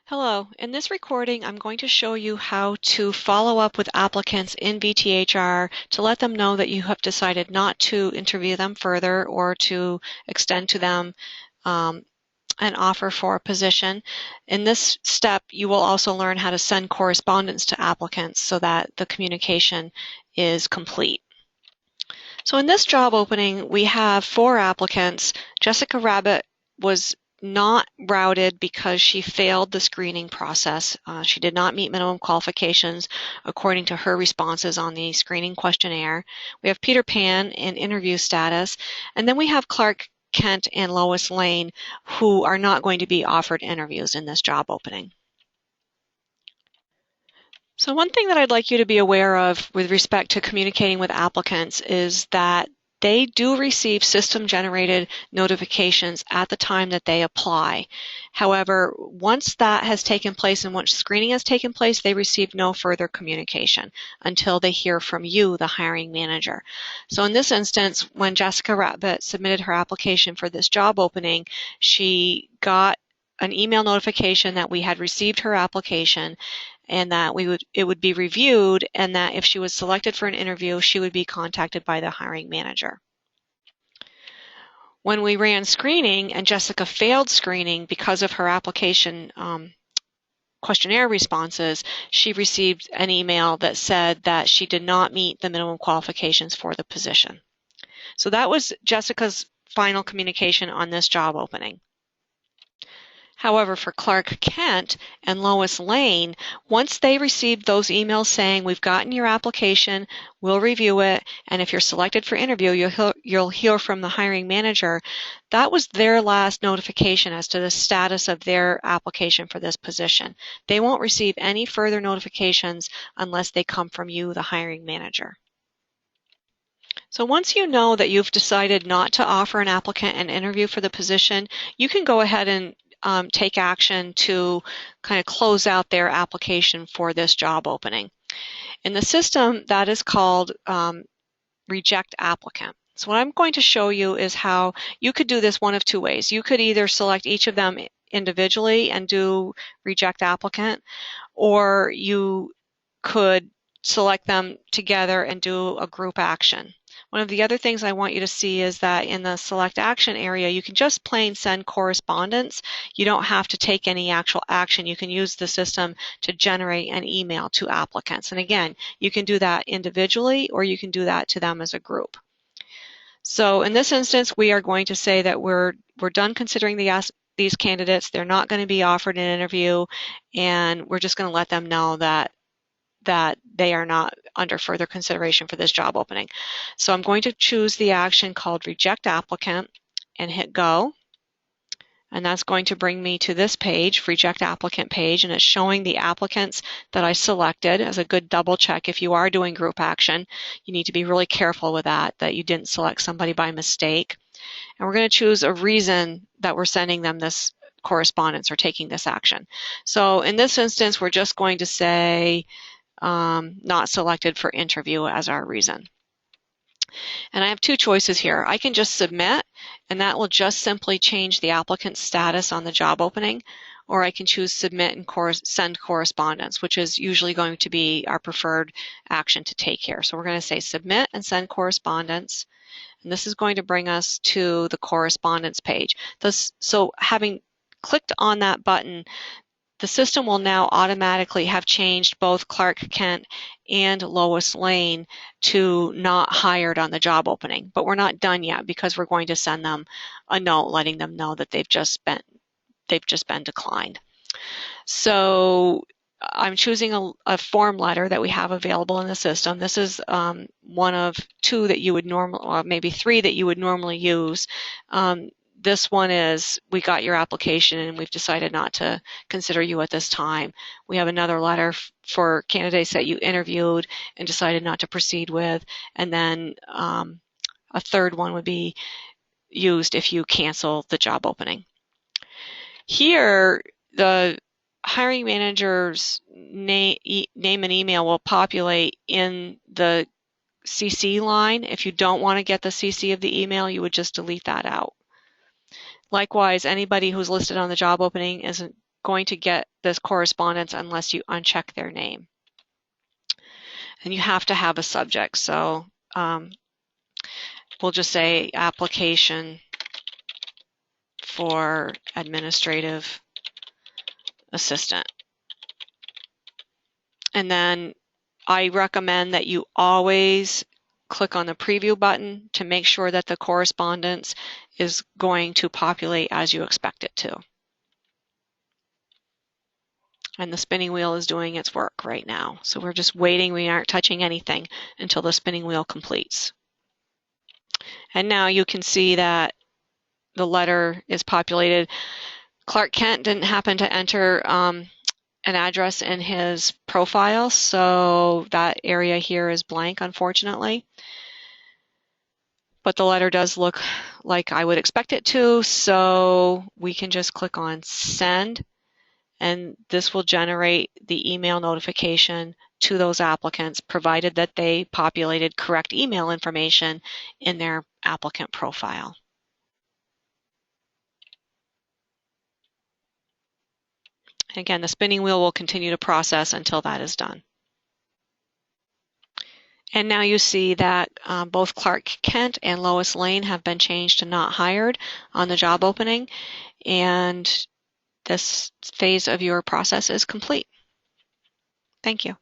Hello, in this recording I'm going to show you how to follow up with applicants in BTHR to let them know that you have decided not to interview them further or to extend to them an offer for a position. In this step, you will also learn how to send correspondence to applicants so that the communication is complete. So in this job opening, we have 4 applicants. Jessica Rabbit was not routed because she failed the screening process. She did not meet minimum qualifications according to her responses on the screening questionnaire. We have Peter Pan in interview status, and then we have Clark Kent and Lois Lane who are not going to be offered interviews in this job opening. So one thing that I'd like you to be aware of with respect to communicating with applicants is that they do receive system-generated notifications at the time that they apply. However, once that has taken place and once screening has taken place, they receive no further communication until they hear from you, the hiring manager. So in this instance, when Jessica Rabbit submitted her application for this job opening, she got an email notification that we had received her application and that it would be reviewed, and that if she was selected for an interview, she would be contacted by the hiring manager. When we ran screening and Jessica failed screening because of her application questionnaire responses, she received an email that said that she did not meet the minimum qualifications for the position. So that was Jessica's final communication on this job opening. However, for Clark Kent and Lois Lane, once they received those emails saying, we've gotten your application, we'll review it, and if you're selected for interview, you'll hear from the hiring manager, that was their last notification as to the status of their application for this position. They won't receive any further notifications unless they come from you, the hiring manager. So once you know that you've decided not to offer an applicant an interview for the position, you can go ahead and take action to kind of close out their application for this job opening. In the system, that is called reject applicant. So what I'm going to show you is how you could do this one of 2 ways. You could either select each of them individually and do reject applicant, or you could select them together and do a group action. One of the other things I want you to see is that in the select action area, you can just plain send correspondence. You don't have to take any actual action. You can use the system to generate an email to applicants. And again, you can do that individually or you can do that to them as a group. So in this instance, we are going to say that we're done considering these candidates. They're not going to be offered an interview, and we're just going to let them know that they are not under further consideration for this job opening. So I'm going to choose the action called Reject Applicant and hit Go. And that's going to bring me to this page, Reject Applicant page, and it's showing the applicants that I selected as a good double check. If you are doing group action, you need to be really careful with that you didn't select somebody by mistake. And we're going to choose a reason that we're sending them this correspondence or taking this action. So in this instance, we're just going to say, not selected for interview as our reason. And I have 2 choices here. I can just submit, and that will just simply change the applicant's status on the job opening, or I can choose submit and send correspondence, which is usually going to be our preferred action to take here. So we're going to say submit and send correspondence, and this is going to bring us to the correspondence page. So having clicked on that button, the system will now automatically have changed both Clark Kent and Lois Lane to not hired on the job opening. But we're not done yet because we're going to send them a note letting them know that they've just been declined. So I'm choosing a form letter that we have available in the system. This is one of 2 that you would normally, or maybe 3 that you would normally use. This one is, we got your application and we've decided not to consider you at this time. We have another letter for candidates that you interviewed and decided not to proceed with. And then a third one would be used if you cancel the job opening. Here, the hiring manager's name and email will populate in the CC line. If you don't want to get the CC of the email, you would just delete that out. Likewise, anybody who's listed on the job opening going to get this correspondence unless you uncheck their name. And you have to have a subject. So we'll just say application for administrative assistant. And then I recommend that you always click on the preview button to make sure that the correspondence is going to populate as you expect it to. And the spinning wheel is doing its work right now. So we're just waiting. We aren't touching anything until the spinning wheel completes. And now you can see that the letter is populated. Clark Kent didn't happen to enter an address in his profile, so that area here is blank, unfortunately. But the letter does look like I would expect it to, so we can just click on send, and this will generate the email notification to those applicants, provided that they populated correct email information in their applicant profile. Again, the spinning wheel will continue to process until that is done. And now you see that both Clark Kent and Lois Lane have been changed to not hired on the job opening, and this phase of your process is complete. Thank you.